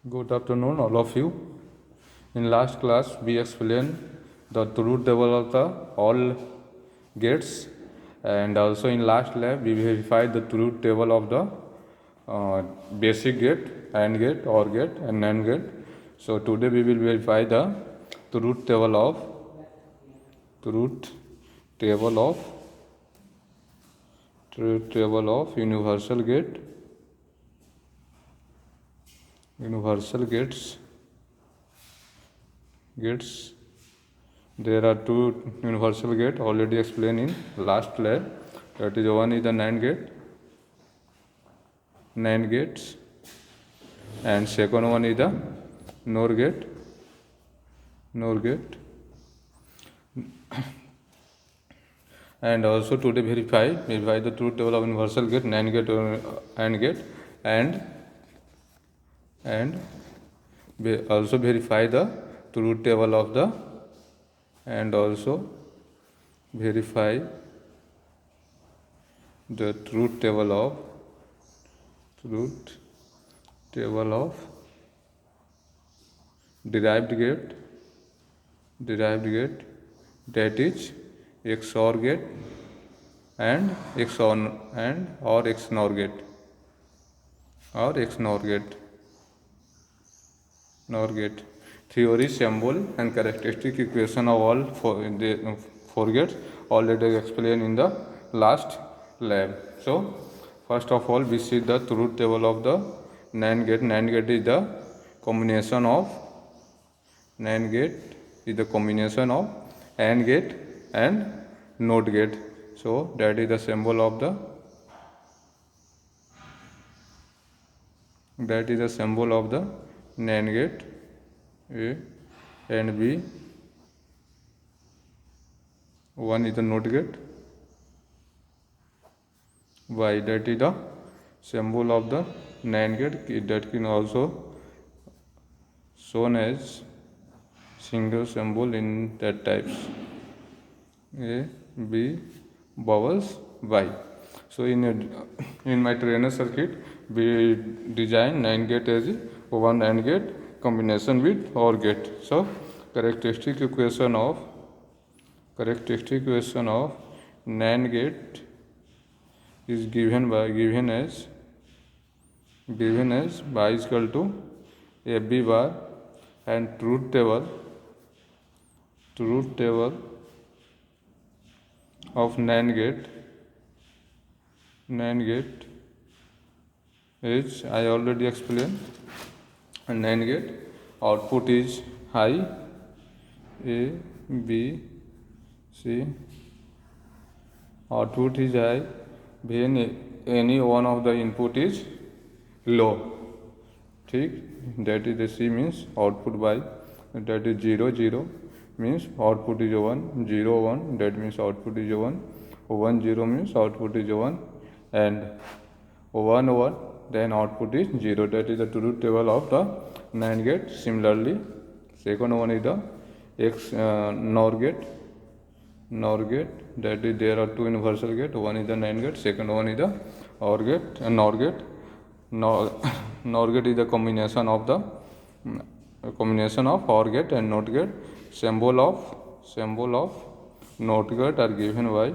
Good afternoon, all of you. In last class, we explained the truth table of the all gates, and also in last lab, we verified the truth table of the basic gate, AND gate, OR gate, and NAND gate. So today we will verify the truth table of truth table of truth table of universal gates. There are two universal gate already explained in last lab. That is, one is the NAND gates, and second one is the NOR gate. And also today verify the truth table of universal gate, NAND gate, AND gate, and also verify the truth table of the truth table of derived gate, that is XOR gate and or XNOR gate. Theory, symbol, and characteristic equation of all four gates already explained in the last lab. So first of all, we see the truth table of the NAND gate. NAND gate is the combination of AND gate and NOT gate. So that is the symbol of the NAND gate, A and B. One is the NOT gate, Y. That is the symbol of the NAND gate. That can also shown as single symbol in that types, A, B, vowels, Y. So in my trainer circuit, we design NAND gate as one AND gate combination with OR gate. So characteristic equation of NAND gate is given as y is equal to FB bar, and truth table of NAND gate is, I already explained, NAND gate output is high, A, B, C. Output is high when any one of the input is low. ठीक, that is the C means output by, that is 0 0 means output is 1, 0 1 that means output is 1, 1 0 means output is 1, and 1 1 then output is 0. That is the truth table of the NAND gate. Similarly, second one is the NOR gate. That is, there are two universal gate. One is the NAND gate, second one is the OR gate and NOR gate. NOR gate is the combination of OR gate and NOT gate. Symbol of NOT gate are given by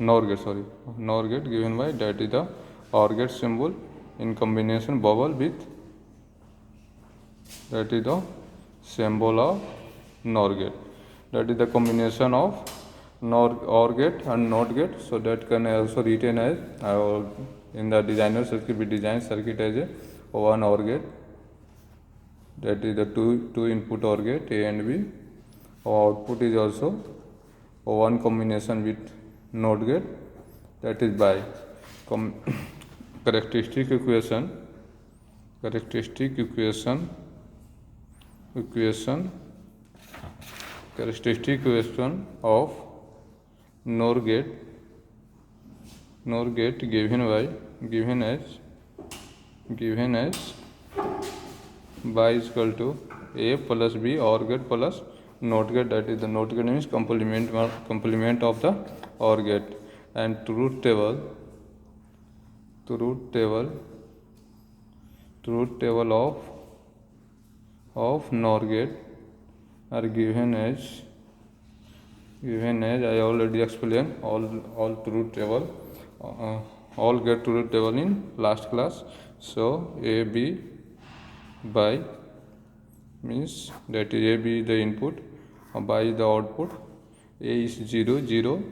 NOR gate given by, that is the OR gate symbol in combination vowel with, that is the symbol of NOR gate. That is the combination of OR gate and NOT gate. So that can also written as, in the designer circuit, we design circuit as a one OR gate. That is the two input OR gate, A and B. Our output is also one combination with NOT gate, that is by characteristic equation of NOR gate given as y is equal to A plus B OR gate plus NOT gate. That is, the NOT gate means complement of the OR gate. And truth table truth table of NOR gate are given as I already explained all truth table, all gate truth table in last class. So A B by means that is A B is the input, by the output. A is 0 0,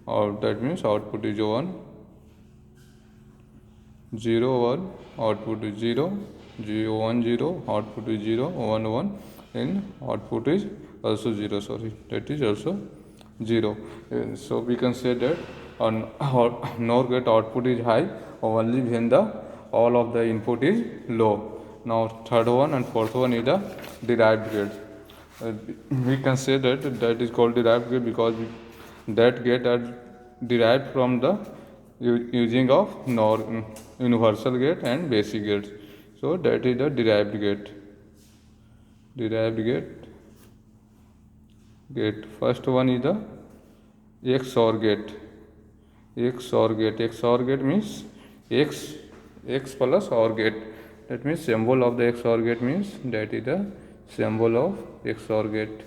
or that means output is 1 0 1, output is 0 0 1 0, output is 0 1 1, and output is also 0, sorry, that is also 0. So we can say that on NOR gate output is high only when the all of the input is low. Now third one and fourth one is the derived gate. We can say that is called derived gate because that gate are derived from the using of NOR, universal gate and basic gates. So that is the derived gate. First one is the XOR gate. XOR gate means X plus OR gate. That means symbol of the XOR gate means that is the symbol of XOR gate.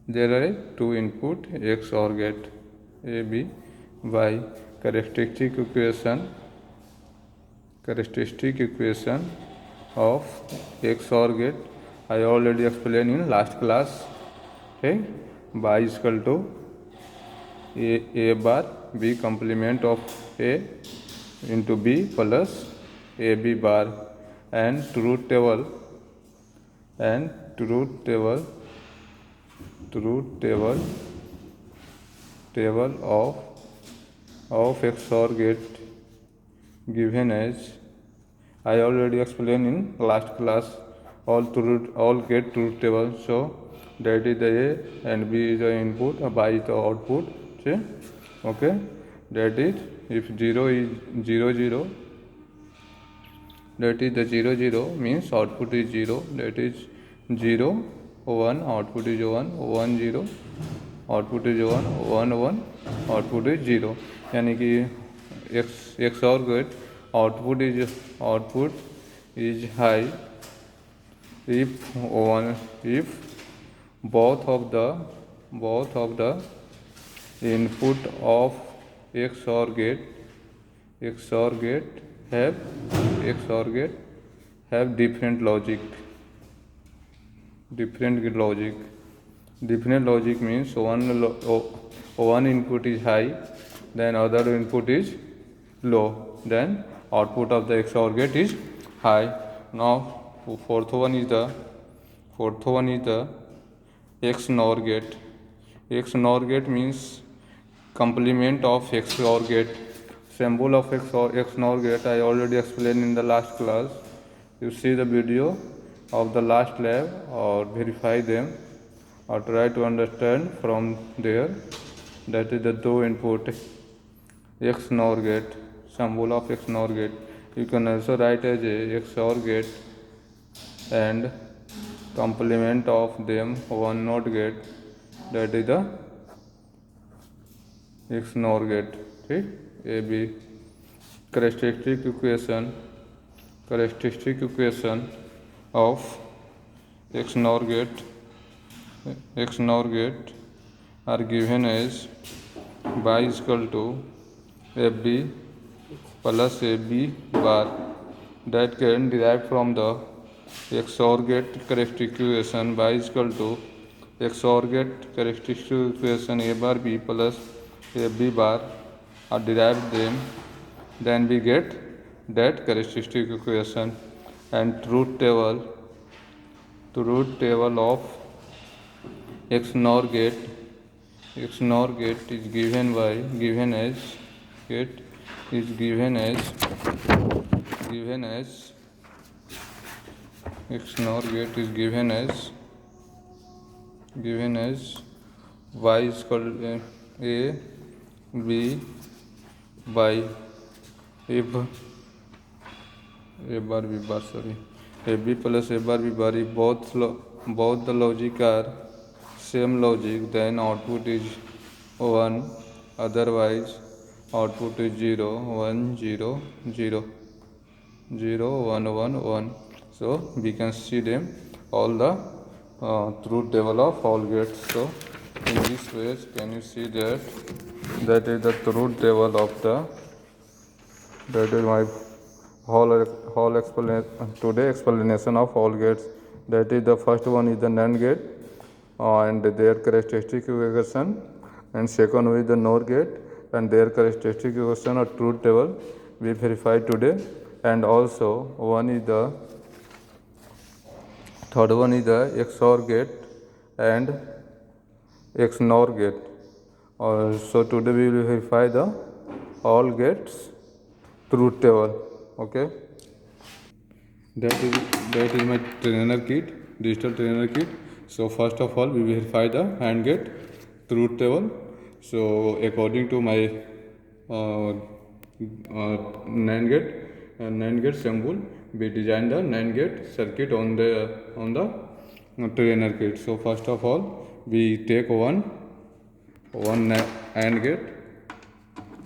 There are two input XOR gate A B by characteristic equation of XOR gate I already explained in last class. Okay, by is equal to A bar B complement of A into B plus AB bar, and truth table of XOR gate given as I already explained in last class, all gate truth table. So that is the A and B is the input, by is the output. See? Okay, that is if 0 is 0 0, that is the 0 0 means output is 0, that is 0 1, output is 1 1 0, output is 1 1 1, output is 0. यानी कि XOR gate output is high if both of the input of XOR gate have different logic. Different logic means one input is high, then other input is low, then output of the XOR gate is high. Now fourth one is the XNOR gate. XNOR gate means complement of XOR gate. Symbol of XNOR gate I already explained in the last class. You see the video of the last lab or verify them or try to understand from there. That is the two input XNOR gate, symbol of XNOR gate. You can also write as a XOR gate and complement of them one NOT gate, that is the XNOR gate. ठीक, A B characteristic equation of XNOR gate are given as y is equal to FB plus AB bar, that can derive from the XOR gate characteristic equation. Y is equal to XOR gate characteristic equation A bar B plus AB bar are derived them, then we get that characteristic equation. And truth table of XNOR gate is given as XNOR gate is given as y is equal to A B by AB plus A bar B bar. If both the logic are same logic, then output is 1, otherwise output is 0 1 0 0 0 1 1 1. So we can see them all the truth table of all gates. So in this way can you see that is the truth table of the, that is my whole explanation today explanation of all gates. That is the first one is the NAND gate and their characteristic equation, and second one is the NOR gate and their characteristic equation or truth table we verified today. And also one is the third one is the XOR gate and XNOR gate. So today we will verify the all gates truth table. Okay, that is my trainer kit, digital trainer kit. So first of all we verify the AND gate truth table. So according to my NAND gate and NAND gate symbol, we design the NAND gate circuit on the trainer kit. So first of all we take one AND gate,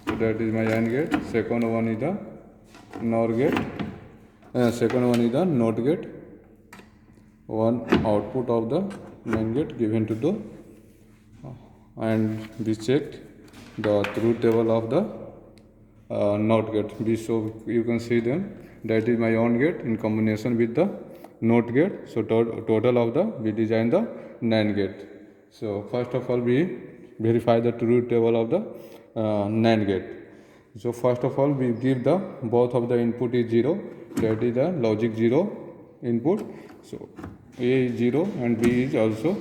so that is my AND gate. Second one is the NOR gate, second one is the NOT gate. One output of the NAND gate given to the and we checked the truth table of the NOT gate. So you can see them, that is my ON gate in combination with the NOT gate. So total of the we design the NAND gate. So first of all we verify the truth table of the NAND gate. So first of all we give the both of the input is 0, that is the logic 0 input. So A is 0 and B is also,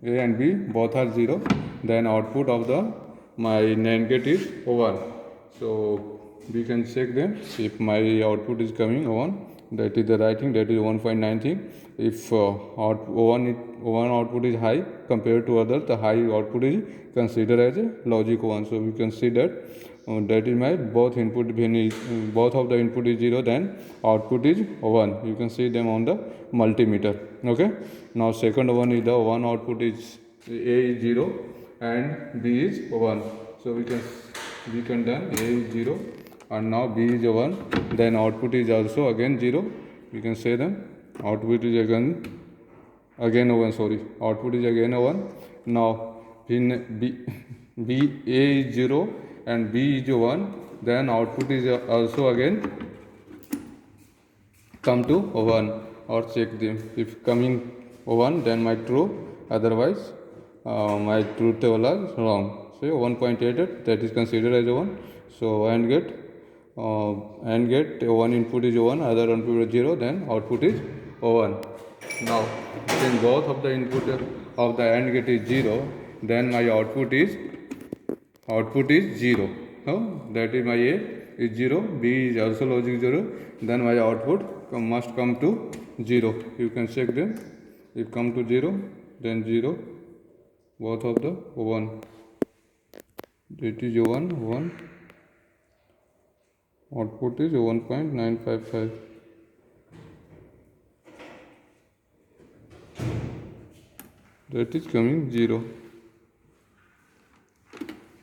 A and B both are 0. Then output of the my NAND gate is 1. So we can check them if my output is coming 1, that is the writing, that is 1.93. If one output is high compared to other, the high output is considered as a logic 1. So we can see that that is my both input, both of the input is 0, then output is 1. You can see them on the multimeter. Okay, now second one is the one output is A is 0 and B is 1. So we can done A is 0 and now B is 1, then output is also again 0. We can say them output is again 1, output is again 1. Now in B A is 0 and B is 1, then output is also again come to 1, or check them if coming 1 then my true, otherwise my truth table is wrong. So 1.88 that is considered as 1. So AND gate one input is 1, other input is 0, then output is 1. Now since both of the input of the AND gate is 0, then my output is 0. That is my A is 0, B is also logic 0, then my output must come to 0. You can check them, if come to 0 then 0, both of the 1, that is 1, output is 1.955. that is coming 0.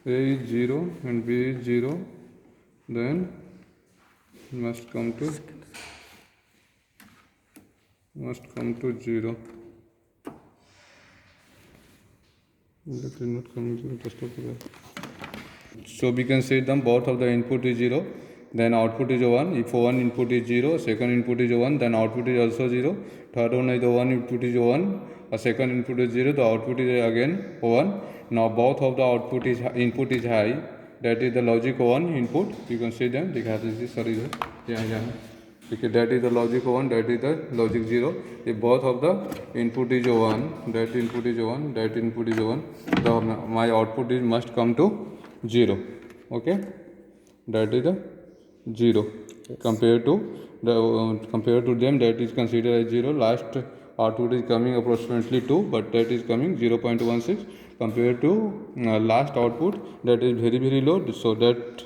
A is 0 and B is 0, then must come to 0. That is not coming 0. Just okay. So we can say them both of the input is 0, then output is 1. If one input is 0, second input is 1, then output is also 0. Third one is the one input is 1, a second input is 0, the output is again 1. Now both of the input is high, that is the logic 1 input. You can see them, that is the logic 1, that is the logic 0. If both of the input is 1, that input is 1, that input is 1, the my output is must come to 0. Okay, that is the 0. Compared to them, that is considered as 0. Last output is coming approximately 2, but that is coming 0.16 compared to last output, that is very low. So that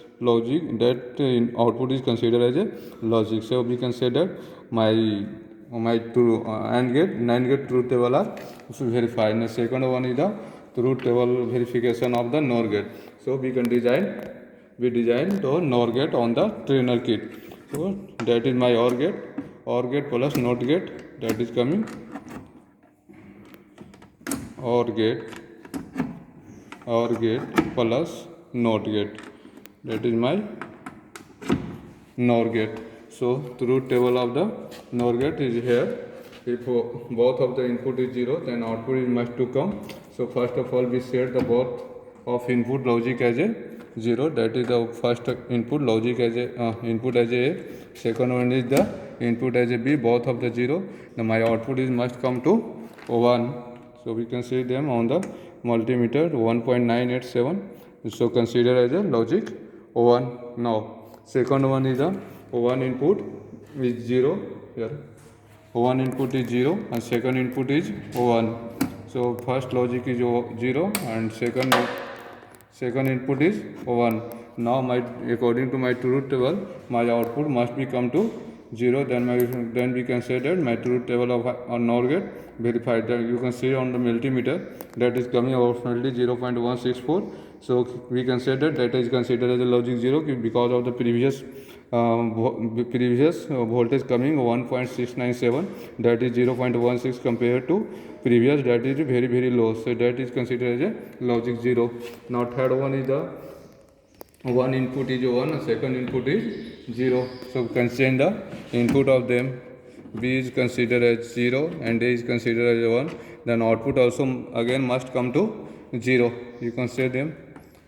output is considered as a logic. So we can say that my AND gate, NAND gate truth table are verified. And the second one is the truth table verification of the NOR gate. So we can design we design the NOR gate on the trainer kit. So that is my OR gate plus NOT gate, that is coming OR gate plus NOT gate, that is my NOR gate. So truth table of the NOR gate is here. If both of the input is 0, then output is must to come. So first of all we set the both of input logic as a 0, that is the first input logic as a input as a. Second one is the input as a B, both of the 0. Now my output is must come to 1. So we can see them on the multimeter 1.987. So consider as a logic 1. Now second one is the 1 input is 0 here. 1 input is 0 and second input is 1. So first logic is 0 and second input is 1. Now according to my truth table, my output must be come to 0. Then we can say that my truth table of NOR gate verified. That you can see on the multimeter that is coming approximately 0.164. So we can say that is considered as a logic 0 because of the previous voltage coming 1.697, that is 0.16 compared to previous, that is very low. So that is considered as a logic 0. Now third one is the one input is 1 and second input is 0. So consider the input of them. B is considered as 0 and A is considered as 1. Then output also again must come to 0. You can say them.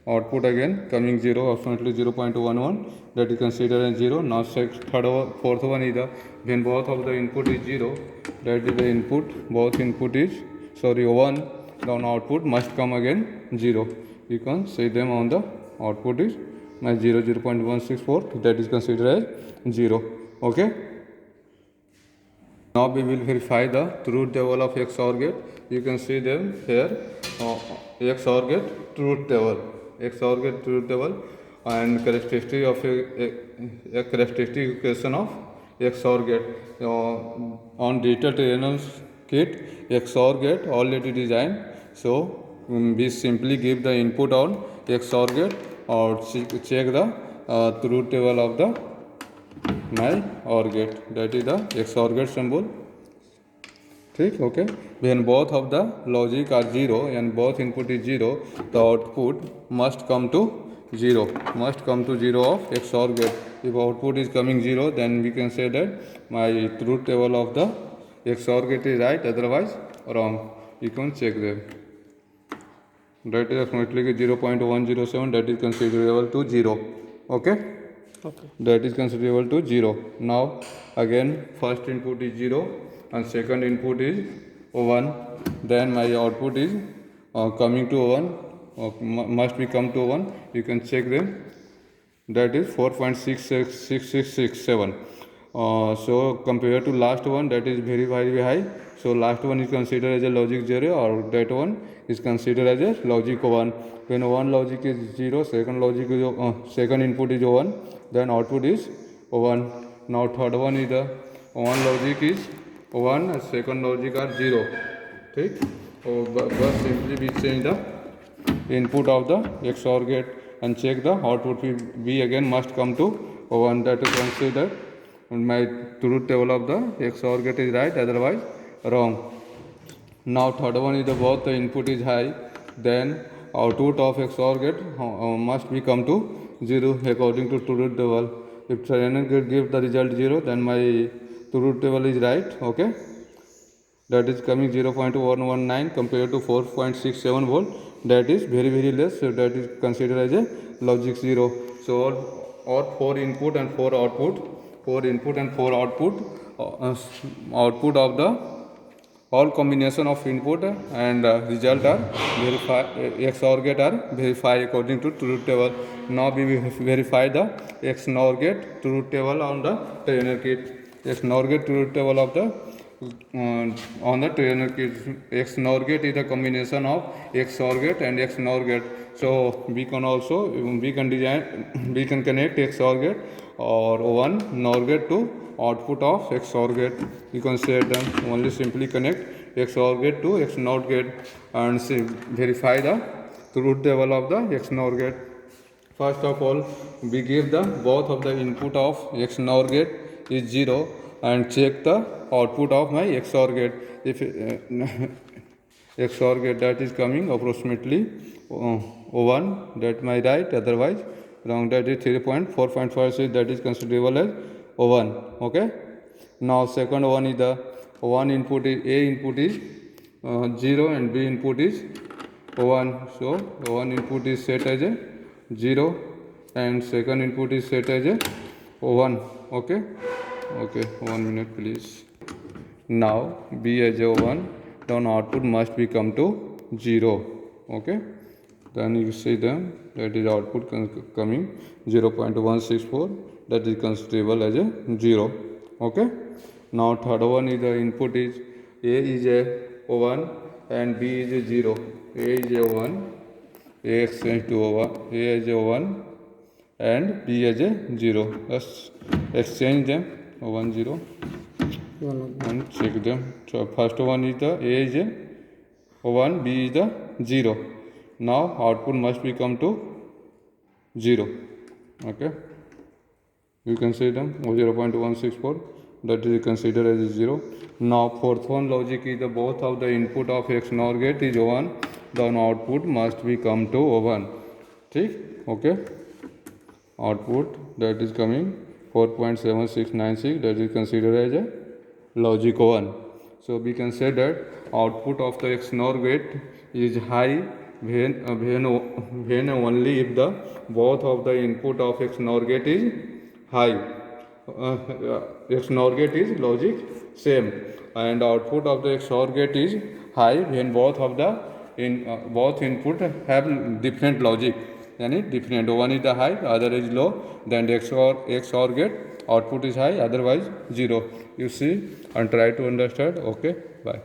Output again coming 0, approximately 0.11, that is considered as 0. Now fourth one is the when both of the input is 0, that is the input, both input is 1, then output must come again 0. You can say them on the output is my 0.164, that is considered as 0. Okay. Now we will verify the truth table of XOR gate. You can see them here, XOR gate truth table. XOR gate truth table and characteristic of a characteristic equation of XOR gate. On digital trainer kit, XOR gate already designed. So we simply give the input on XOR gate or check the truth table of the my OR gate, that is the XOR gate symbol. ठीक, okay. When both of the logic are 0 and both input is 0, the output must come to 0 of XOR gate. If output is coming 0, then we can say that my truth table of the XOR gate is right, otherwise wrong. You can check them. That is approximately 0.107, that is considerable to 0. Okay. That is considerable to 0. Now again first input is 0 and second input is 1. Then my output is coming to 1, must be come to 1. You can check them. That is 4.6667. So compared to last one, that is very high. So last one is considered as a logic 0 or that one is considered as a logic 1. When one logic is 0, second input is 1, then output is 1. Now third one is the one logic is 1 and second logic are 0. ठीक. But simply we change the input of the XOR gate and check the output B again must come to 1. That is considered my truth table of the XOR gate is right, otherwise wrong. Now third one is the both the input is high, then output of XOR gate must be come to 0 according to truth table. If trainer gate give the result 0, then my truth table is right. Okay. That is coming 0.119 compared to 4.67 volt. That is very less. So that is considered as a logic 0. So all 4 input and 4 output. 4 input and 4 output. Output of the all combination of input and result are verified. XOR gate are verified according to truth table. Now we will verify the XNOR gate truth table on the trainer kit. XNOR gate truth table of the on the trainer kit. XNOR gate is a combination of XOR gate and XNOR gate. So we can connect XOR gate or one NOR gate to output of XOR gate. You can say them only simply connect XOR gate to XNOR gate and verify the truth table of the XNOR gate. First of all, we give the both of the input of XNOR gate is 0 and check the output of my XOR gate. If XOR gate that is coming approximately 1, that my right, otherwise wrong, that is 3.4.56, that is considerable as 1. Okay. Now second one is the one input is A input is 0 and B input is 1. So one input is set as a 0 and second input is set as a 1. Okay. Okay, 1 minute please. Now B as a 1, then output must be come to 0. Okay, then you see them, that is output coming 0.164, that is considerable as a 0. Okay. Now third one is the input is A is a 1 and B is a 0. A is a 1, A exchange to 1, A is a 1 and B as a 0. Let's exchange them 1 0 and check them. So first one is the A is a 1, B is the 0. Now output must be come to 0. Okay, you can see them 0.164, that is considered as 0. Now fourth one logic is the both of the input of XNOR gate is 1, then output must be come to 1. Okay, output that is coming 4.7696, that is considered as a logic 1. So we can say that output of the XNOR gate is high when only if the both of the input of XNOR gate is high. XNOR gate is logic same, and output of the XOR gate is high when both of the both input have different logic, yani different, one is the high, other is low, then the XOR gate output is high, otherwise 0. You see and try to understand. Okay, bye.